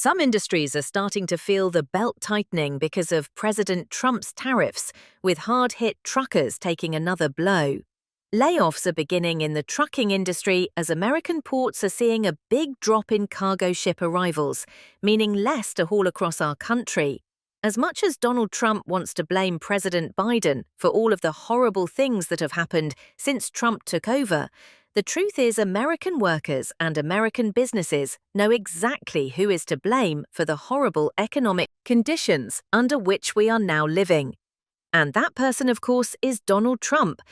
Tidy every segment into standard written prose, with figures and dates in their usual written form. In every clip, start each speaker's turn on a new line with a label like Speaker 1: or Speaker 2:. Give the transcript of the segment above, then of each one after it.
Speaker 1: Some industries are starting to feel the belt tightening because of President Trump's tariffs, with hard-hit truckers taking another blow. Layoffs are beginning in the trucking industry as American ports are seeing a big drop in cargo ship arrivals, meaning less to haul across our country. As much as Donald Trump wants to blame President Biden for all of the horrible things that have happened since Trump took over, the truth is American workers and American businesses know exactly who is to blame for the horrible economic conditions under which we are now living. And that person, of course, is Donald Trump.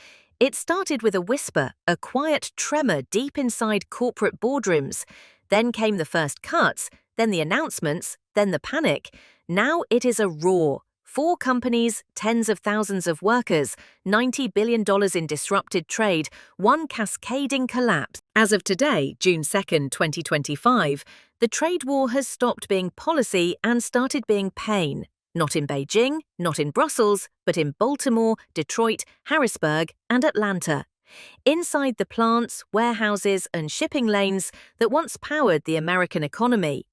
Speaker 1: It started with a whisper, a quiet tremor deep inside corporate boardrooms. Then came the first cuts, then the announcements, then the panic. Now it is a roar. 4 companies, tens of thousands of workers, $90 billion in disrupted trade, one cascading collapse. As of today, June 2nd, 2025, the trade war has stopped being policy and started being pain. Not in Beijing, not in Brussels, but in Baltimore, Detroit, Harrisburg, and Atlanta. Inside the plants, warehouses, and shipping lanes that once powered the American economy.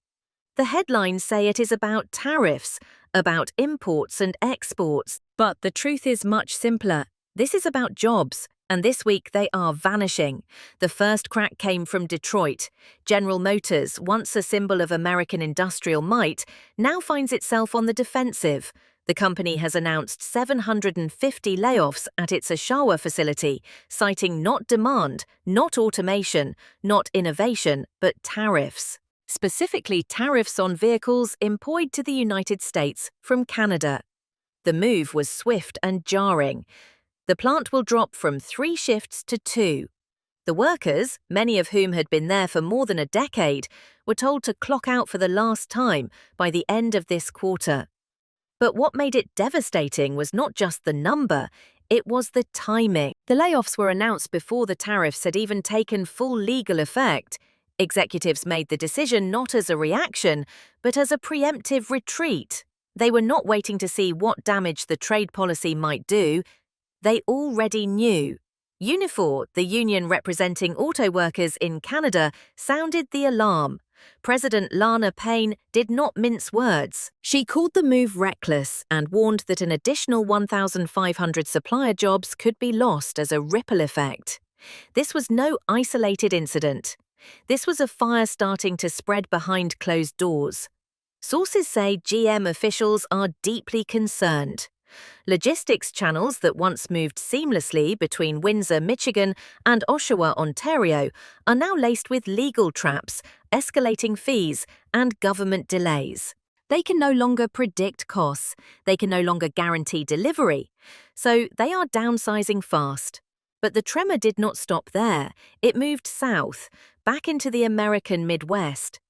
Speaker 1: The headlines say it is about tariffs, about imports and exports. But the truth is much simpler. This is about jobs, and this week they are vanishing. The first crack came from Detroit. General Motors, once a symbol of American industrial might, now finds itself on the defensive. The company has announced 750 layoffs at its Oshawa facility, citing not demand, not automation, not innovation, but tariffs. Specifically tariffs on vehicles imported to the United States from Canada. The move was swift and jarring. The plant will drop from 3 shifts to 2. The workers, many of whom had been there for more than a decade, were told to clock out for the last time by the end of this quarter. But what made it devastating was not just the number, it was the timing. The layoffs were announced before the tariffs had even taken full legal effect. Executives made the decision not as a reaction, but as a preemptive retreat. They were not waiting to see what damage the trade policy might do. They already knew. Unifor, the union representing auto workers in Canada, sounded the alarm. President Lana Payne did not mince words. She called the move reckless and warned that an additional 1,500 supplier jobs could be lost as a ripple effect. This was no isolated incident. This was a fire starting to spread behind closed doors. Sources say GM officials are deeply concerned. Logistics channels that once moved seamlessly between Windsor, Michigan, and Oshawa, Ontario, are now laced with legal traps, escalating fees, and government delays. They can no longer predict costs. They can no longer guarantee delivery. So they are downsizing fast. But the tremor did not stop there. It moved south, back into the American Midwest.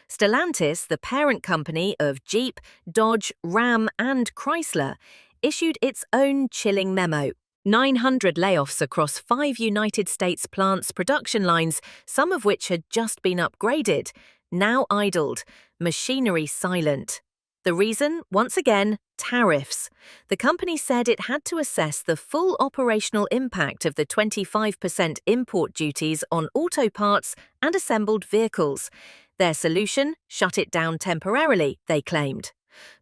Speaker 1: Stellantis, the parent company of Jeep, Dodge, Ram, and Chrysler, issued its own chilling memo. 900 layoffs across 5 United States plants' production lines, some of which had just been upgraded, now idled, machinery silent. The reason, once again, tariffs. The company said it had to assess the full operational impact of the 25% import duties on auto parts and assembled vehicles. Their solution? Shut it down temporarily, they claimed.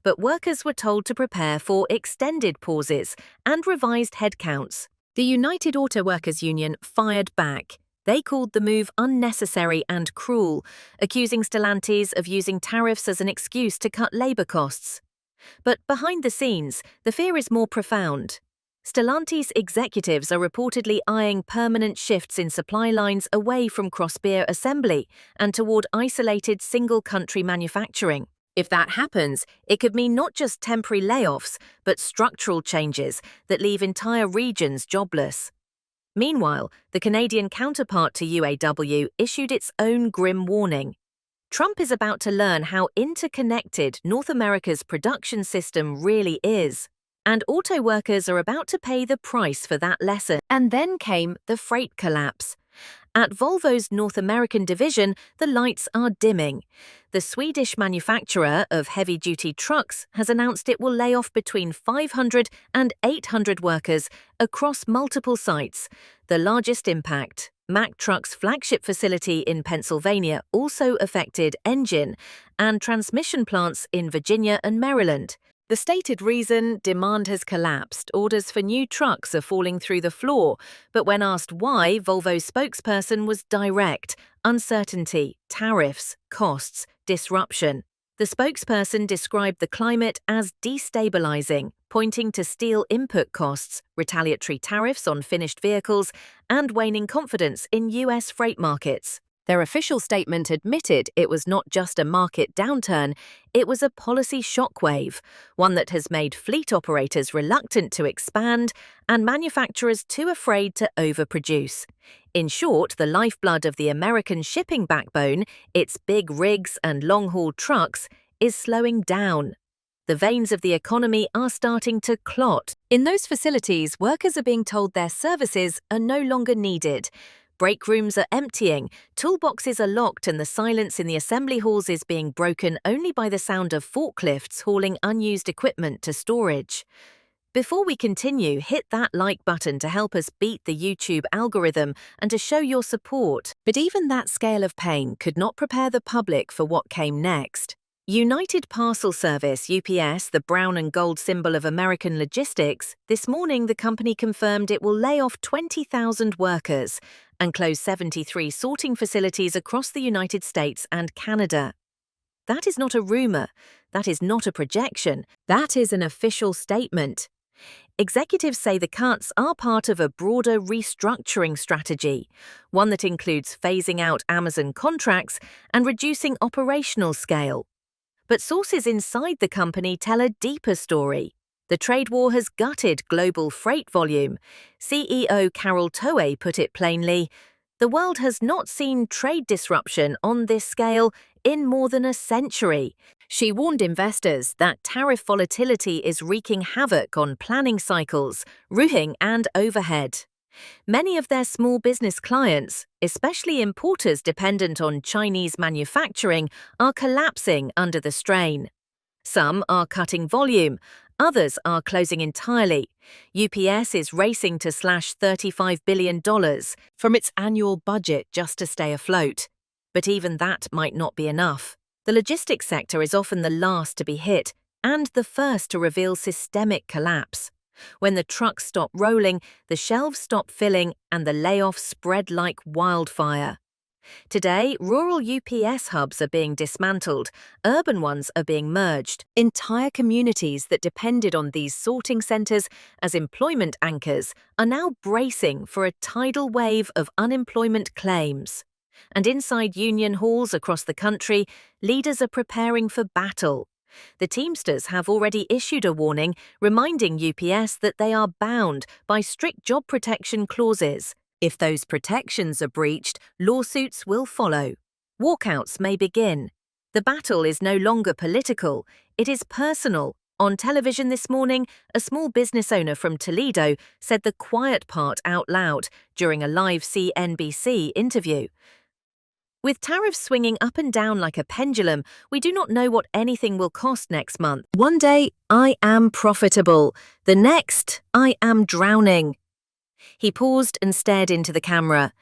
Speaker 1: But workers were told to prepare for extended pauses and revised headcounts. The United Auto Workers Union fired back. They called the move unnecessary and cruel, accusing Stellantis of using tariffs as an excuse to cut labor costs. But behind the scenes, the fear is more profound. Stellantis executives are reportedly eyeing permanent shifts in supply lines away from cross-beer assembly and toward isolated single-country manufacturing. If that happens, it could mean not just temporary layoffs, but structural changes that leave entire regions jobless. Meanwhile, the Canadian counterpart to UAW issued its own grim warning. Trump is about to learn how interconnected North America's production system really is, and auto workers are about to pay the price for that lesson. And then came the freight collapse. At Volvo's North American division, the lights are dimming. The Swedish manufacturer of heavy-duty trucks has announced it will lay off between 500 and 800 workers across multiple sites, the largest impact Mack Truck's flagship facility in Pennsylvania also affected engine and transmission plants in Virginia and Maryland. The stated reason: demand has collapsed, orders for new trucks are falling through the floor, but when asked why, Volvo's spokesperson was direct: uncertainty, tariffs, costs, disruption. The spokesperson described the climate as destabilizing, pointing to steel input costs, retaliatory tariffs on finished vehicles, and waning confidence in US freight markets. Their official statement admitted it was not just a market downturn, it was a policy shockwave, one that has made fleet operators reluctant to expand and manufacturers too afraid to overproduce. In short, the lifeblood of the American shipping backbone, its big rigs and long-haul trucks, is slowing down. The veins of the economy are starting to clot. In those facilities, workers are being told their services are no longer needed. Break rooms are emptying, toolboxes are locked, and the silence in the assembly halls is being broken only by the sound of forklifts hauling unused equipment to storage. Before we continue, hit that like button to help us beat the YouTube algorithm and to show your support. But even that scale of pain could not prepare the public for what came next. United Parcel Service, UPS, the brown and gold symbol of American logistics, this morning the company confirmed it will lay off 20,000 workers and close 73 sorting facilities across the United States and Canada. That is not a rumor. That is not a projection. That is an official statement. Executives say the cuts are part of a broader restructuring strategy, one that includes phasing out Amazon contracts and reducing operational scale. But sources inside the company tell a deeper story. The trade war has gutted global freight volume. CEO Carol Toei put it plainly: the world has not seen trade disruption on this scale in more than a century. She warned investors that tariff volatility is wreaking havoc on planning cycles, routing, and overhead. Many of their small business clients, especially importers dependent on Chinese manufacturing, are collapsing under the strain. Some are cutting volume, others are closing entirely. UPS is racing to slash $35 billion from its annual budget just to stay afloat. But even that might not be enough. The logistics sector is often the last to be hit and the first to reveal systemic collapse. When the trucks stop rolling, the shelves stop filling, and the layoffs spread like wildfire. Today, rural UPS hubs are being dismantled, urban ones are being merged. Entire communities that depended on these sorting centers as employment anchors are now bracing for a tidal wave of unemployment claims. And inside union halls across the country, leaders are preparing for battle. The Teamsters have already issued a warning reminding UPS that they are bound by strict job protection clauses. If those protections are breached, lawsuits will follow. Walkouts may begin. The battle is no longer political, it is personal. On television this morning, a small business owner from Toledo said the quiet part out loud during a live CNBC interview. With tariffs swinging up and down like a pendulum, we do not know what anything will cost next month. One day, I am profitable. The next, I am drowning. He paused and stared into the camera.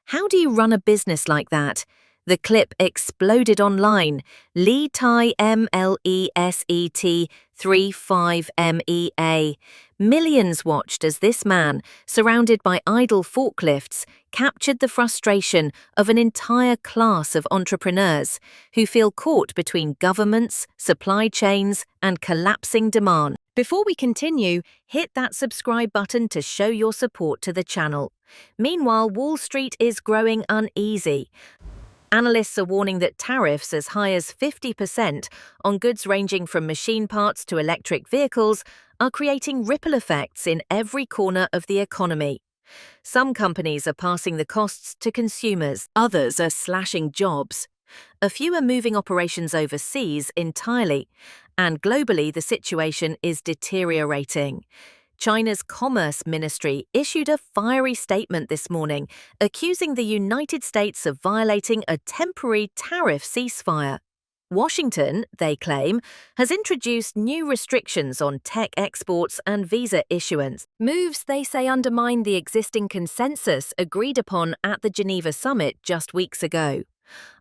Speaker 1: How do you run a business like that? The clip exploded online. Lee Tai MLESET 35MEA. Millions watched as this man, surrounded by idle forklifts, captured the frustration of an entire class of entrepreneurs who feel caught between governments, supply chains, and collapsing demand. Before we continue, hit that subscribe button to show your support to the channel. Meanwhile, Wall Street is growing uneasy. Analysts are warning that tariffs as high as 50% on goods ranging from machine parts to electric vehicles are creating ripple effects in every corner of the economy. Some companies are passing the costs to consumers, others are slashing jobs. A few are moving operations overseas entirely, and globally the situation is deteriorating. China's Commerce Ministry issued a fiery statement this morning, accusing the United States of violating a temporary tariff ceasefire. Washington, they claim, has introduced new restrictions on tech exports and visa issuance, moves they say undermine the existing consensus agreed upon at the Geneva summit just weeks ago.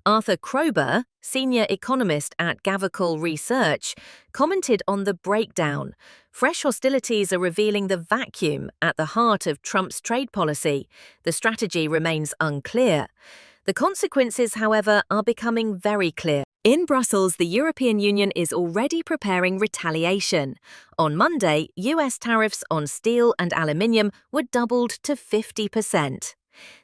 Speaker 1: Arthur Kroeber, senior economist at Gavekal Research, commented on the breakdown. Fresh hostilities are revealing the vacuum at the heart of Trump's trade policy. The strategy remains unclear. The consequences, however, are becoming very clear. In Brussels, the European Union is already preparing retaliation. On Monday, US tariffs on steel and aluminium were doubled to 50%.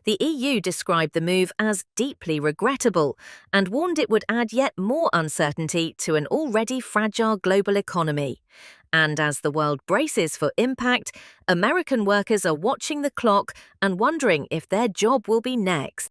Speaker 1: The EU described the move as deeply regrettable and warned it would add yet more uncertainty to an already fragile global economy. And as the world braces for impact, American workers are watching the clock and wondering if their job will be next.